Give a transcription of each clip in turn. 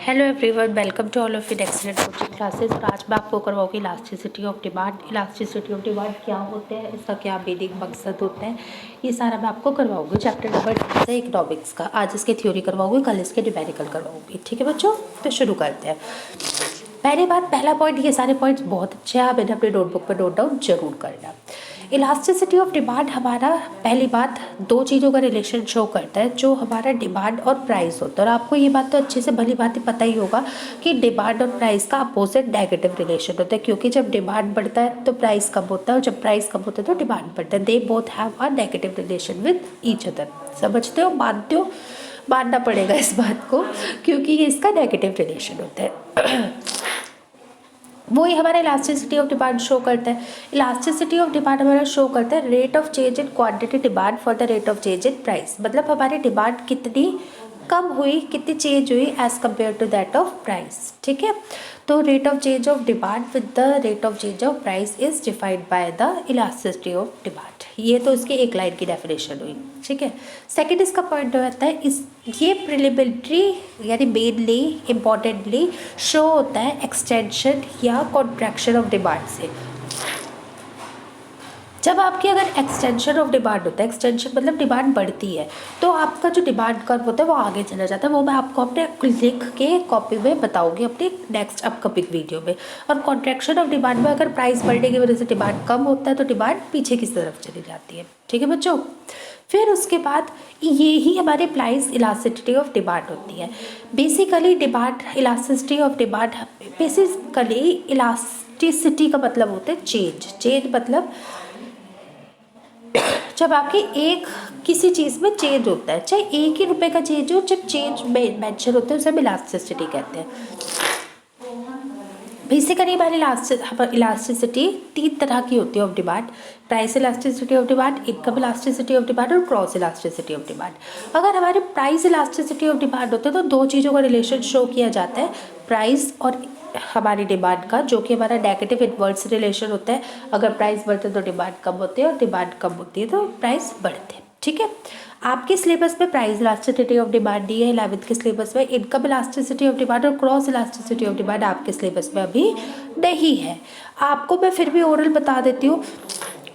Hello everyone, welcome to all of in excellent coaching classes. और आज मैं आपको करवाऊंगी elasticity of demand. Elasticity of demand क्या होते हैं, इसका क्या मीनिंग मकसद होता है, ये सारा मैं आपको करवाऊंगी। चैप्टर नंबर 2 से इकोनॉमिक्स का आज इसकी थ्योरी करवाऊंगी, कल इसके न्यूमेरिकल करवाऊंगी। ठीक है बच्चों, तो शुरू करते हैं। पहला पॉइंट, ये सारे पॉइंट्स बहुत अच्छे हैं, आप इन्हें अपनी नोटबुक पर नोट डाउन जरूर करना। इलास्टिसिटी ऑफ डिमांड हमारा पहली बात दो चीज़ों का रिलेशन शो करता है, जो हमारा डिमांड और प्राइस होता है। और आपको ये बात तो अच्छे से भली बात पता ही होगा कि डिमांड और प्राइस का अपोजिट नेगेटिव रिलेशन होता है, क्योंकि जब डिमांड बढ़ता है तो प्राइस कम होता है, और जब प्राइस कम होता है तो डिमांड बढ़ता है। They both have a negative relation with each other. समझते हो, मानते हो? मानना पड़ेगा इस बात को, क्योंकि ये इसका नेगेटिव रिलेशन होता है। वही हमारा इलास्टिसिटी ऑफ डिमांड शो करता है। इलास्टिसिटी ऑफ डिमांड हमारा शो करता है rate of change in quantity demand for the rate of change in price. मतलब हमारी डिमांड कितनी कम हुई, कितनी चेंज हुई as compare to that of price. ठीक है, तो rate of change of demand with the rate of change of price is defined by the elasticity of demand. ये तो इसकी एक लाइन की डेफिनेशन हुई। ठीक है, सेकंड इसका पॉइंट रहता है इस ये प्रिलिमिनरी यानी मेनली इम्पॉर्टेंटली शो होता है एक्सटेंशन या कॉन्ट्रैक्शन ऑफ डिमांड से। जब आपकी अगर एक्सटेंशन ऑफ डिमांड होता है, एक्सटेंशन मतलब डिमांड बढ़ती है, तो आपका जो डिमांड कर्व होता है वो आगे चला जाता है। वो मैं आपको अपने लिख के कॉपी में बताऊंगी अपने नेक्स्ट अपकमिंग वीडियो में। और कॉन्ट्रैक्शन ऑफ डिमांड में अगर प्राइस बढ़ने की वजह से डिमांड कम होता है तो डिमांड पीछे की तरफ चली जाती है। ठीक है बच्चों, फिर उसके बाद ये ही हमारे प्राइस इलास्टिसिटी ऑफ डिमांड होती है। Basically demand elasticity of demand, basically elasticity का मतलब होता है चेंज मतलब जब आपके एक किसी चीज़ में चेंज होता है, चाहे एक ही रुपए का चेंज हो, जब चेंज मेंशन होते हैं उसे हम इलास्टिसिटी कहते हैं। बेसिकली हमारी इलास्टिसिटी 3 तरह की होती है of demand: price elasticity of demand, income elasticity of demand और क्रॉस इलास्टिसिटी ऑफ डिमांड। अगर हमारे प्राइस इलास्टिसिटी ऑफ डिमांड होते हैं तो दो चीज़ों का रिलेशन शो किया जाता है, प्राइस और हमारी डिमांड का, जो कि हमारा नेगेटिव इनवर्स रिलेशन होता है। अगर प्राइस बढ़ते हैं तो डिमांड कम होती है, और डिमांड कम होती है तो प्राइस बढ़ते हैं। ठीक है, आपके सिलेबस में प्राइस इलास्टिसिटी ऑफ डिमांड दी है 11th के सिलेबस में। इनकम इलास्टिसिटी ऑफ डिमांड और क्रॉस इलास्टिसिटी ऑफ डिमांड आपके सिलेबस में अभी नहीं है। आपको मैं फिर भी ओरल बता देती हूँ,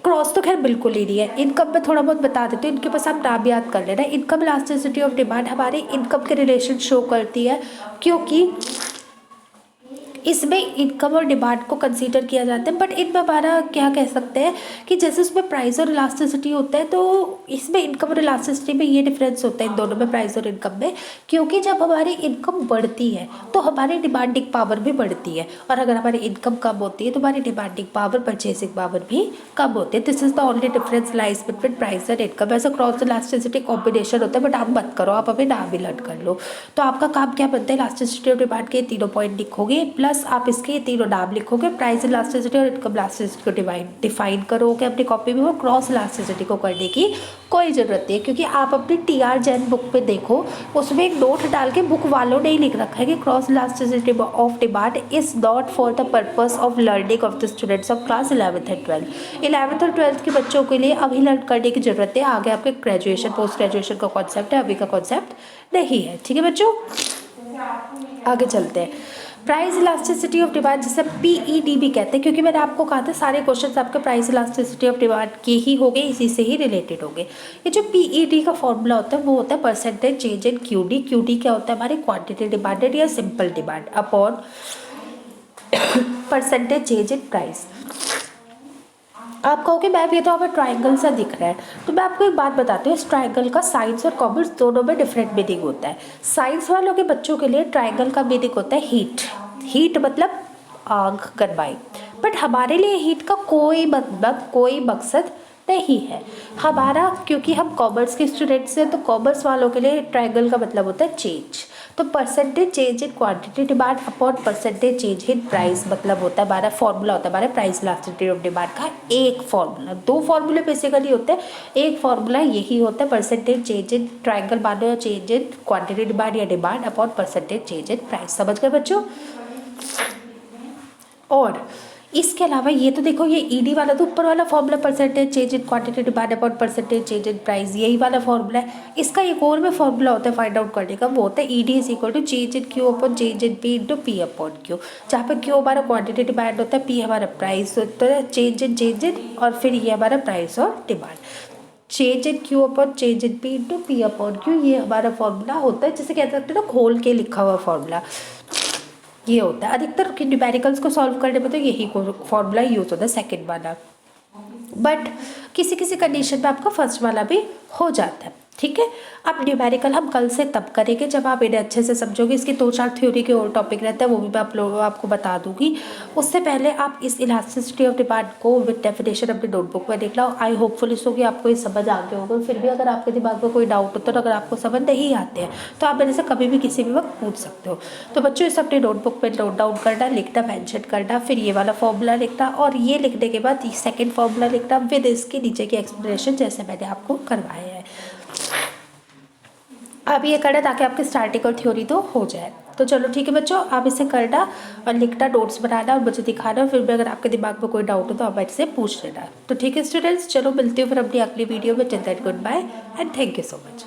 क्रॉस तो खैर बिल्कुल ही नहीं है। इनकम में थोड़ा बहुत बता देती हूँ, इनके पास आप नाम याद कर लेना। इनकम इलास्टिसिटी ऑफ डिमांड हमारे इनकम के रिलेशन शो करती है, क्योंकि इसमें इनकम और डिमांड को कंसीडर किया जाता है। बट इनमें हमारा क्या कह सकते हैं कि जैसे उसमें प्राइस और इलास्टिसिटी होता है, तो इसमें इनकम और इलास्टिसिटी में ये डिफरेंस होता है इन दोनों में, प्राइस और इनकम में, क्योंकि जब हमारी इनकम बढ़ती है तो हमारी डिमांडिंग पावर भी बढ़ती है, और अगर हमारी इनकम कम होती है तो हमारी डिमांडिंग पावर, परचेसिंग पावर भी कम होती है। This is the only difference lies between price and income. ऐसा क्रॉस इलास्टिसिटी कॉम्बिनेशन होता है, बट आप मत करो, आप अभी नाम भी लर्न कर लो। तो आपका काम क्या बनता है, इलास्टिसिटी और डिमांड के तीनों पॉइंट लिखोगे, प्लस आप इसके तीनों नाम लिखोगे, प्राइस इलास्टिसिटी और इनकम इलास्टिसिटी को डिफाइन करोगे अपनी कॉपी में। और क्रॉस इलास्टिसिटी को करने की कोई ज़रूरत नहीं है, क्योंकि आप अपनी TR जैन बुक पे देखो, उसमें एक नोट डाल के बुक वालों ने ही लिख रखा है कि cross elasticity of demand is not for the purpose of learning of the students of class 11th and 12th। 11th और 12th के बच्चों के लिए अभी लर्न करने की ज़रूरत है, आगे आपके ग्रेजुएशन पोस्ट ग्रेजुएशन का कॉन्सेप्ट है, अभी का कॉन्सेप्ट नहीं है। ठीक है बच्चों, आगे चलते हैं। प्राइस इलास्टिसिटी ऑफ डिमांड जिसे PED भी कहते हैं, क्योंकि मैंने आपको कहा था सारे क्वेश्चंस आपके प्राइस इलास्टिसिटी ऑफ डिमांड के ही होंगे, इसी से ही रिलेटेड होंगे। ये जो PED का फॉर्मूला होता है वो होता है percentage change in QD। QD क्या होता है, हमारी क्वांटिटी डिमांडेड या simple demand upon percentage change in price. आप कहोगे मैम ये तो हमें ट्राइंगल सा दिख रहा है, तो मैं आपको एक बात बताती हूँ, इस ट्राइंगल का साइंस और कॉमर्स दोनों में डिफरेंट मीनिंग होता है। साइंस वालों के बच्चों के लिए ट्राइंगल का मीनिंग होता है हीट मतलब आग, गरमाई। बट हमारे लिए हीट का कोई मतलब कोई मकसद नहीं है हमारा, क्योंकि हम कॉमर्स के स्टूडेंट्स हैं, तो कॉमर्स वालों के लिए ट्राइंगल का मतलब होता है चेंज। तो percentage change in quantity demand upon percentage change in price मतलब होता है हमारा फॉर्मूला, होता है हमारे प्राइस इलास्टिसिटी ऑफ डिमांड का एक फॉर्मूला। दो फॉर्मूले बेसिकली होते हैं, एक फॉर्मूला यही होता है परसेंटेज चेंज इन ट्राइंगल मानो या चेंज इन क्वांटिटी डिमांड या demand upon percentage change in price. समझ गए बच्चों? और इसके अलावा ये तो देखो, ये ईडी वाला तो ऊपर वाला formula, percentage change in quantity divided upon percentage change in price, यही वाला फॉर्मूला है। इसका एक और में फॉर्मूला होता है फाइंड आउट करने का, वो होता है ED is equal to change in Q upon change in P into P upon Q, जहाँ पे क्यू हमारा क्वांटिटी डिमांड होता है, पी हमारा प्राइस होता है, चेंज इन और फिर ये हमारा प्राइस और demand. Change in Q upon change in P into P upon Q, ये हमारा फॉर्मूला होता है, जिसे कह सकते हैं ना खोल के लिखा हुआ फॉर्मूला, ये होता है। अधिकतर न्यूमेरिकल्स को सॉल्व करने में तो यही फॉर्मूला यूज होता है, सेकंड वाला, बट किसी किसी कंडीशन में आपका फर्स्ट वाला भी हो जाता है, ठीक है। अब न्यूमेरिकल हम कल से तब करेंगे जब आप इन्हें अच्छे से समझोगे। इसकी 2-4 थ्योरी के और टॉपिक रहते हैं, वो भी मैं आप लोगों आपको बता दूंगी। उससे पहले आप इस इलास्टिसिटी ऑफ डिमांड को विद डेफिनेशन अपनी नोटबुक में देख लो। आई होपफुली सो कि आपको ये समझ आ गया होगा। फिर भी अगर आपके दिमाग में कोई डाउट होता है, तो अगर आपको समझ नहीं आते हैं तो आप मेरे से कभी भी किसी भी वक्त पूछ सकते हो। तो बच्चों इसे अपनी नोटबुक में नोट डाउन करना, लिखना, मेंशन करना, फिर ये वाला फॉर्मूला लिखना, और ये लिखने के बाद सेकेंड फॉर्मूला लिखना विद इसके नीचे की एक्सप्लेनेशन जैसे मैंने आपको करवाया है। अब ये करना ताकि आपकी स्टार्टिंग और थ्योरी तो हो जाए। तो चलो ठीक है बच्चों, आप इसे करना और लिखना, नोट्स बनाना और मुझे दिखाना। फिर भी अगर आपके दिमाग में कोई डाउट हो तो आप मुझसे पूछ लेना। तो ठीक है स्टूडेंट्स, चलो मिलती हूँ फिर अपनी अगली वीडियो में। Till then goodbye and thank you so much.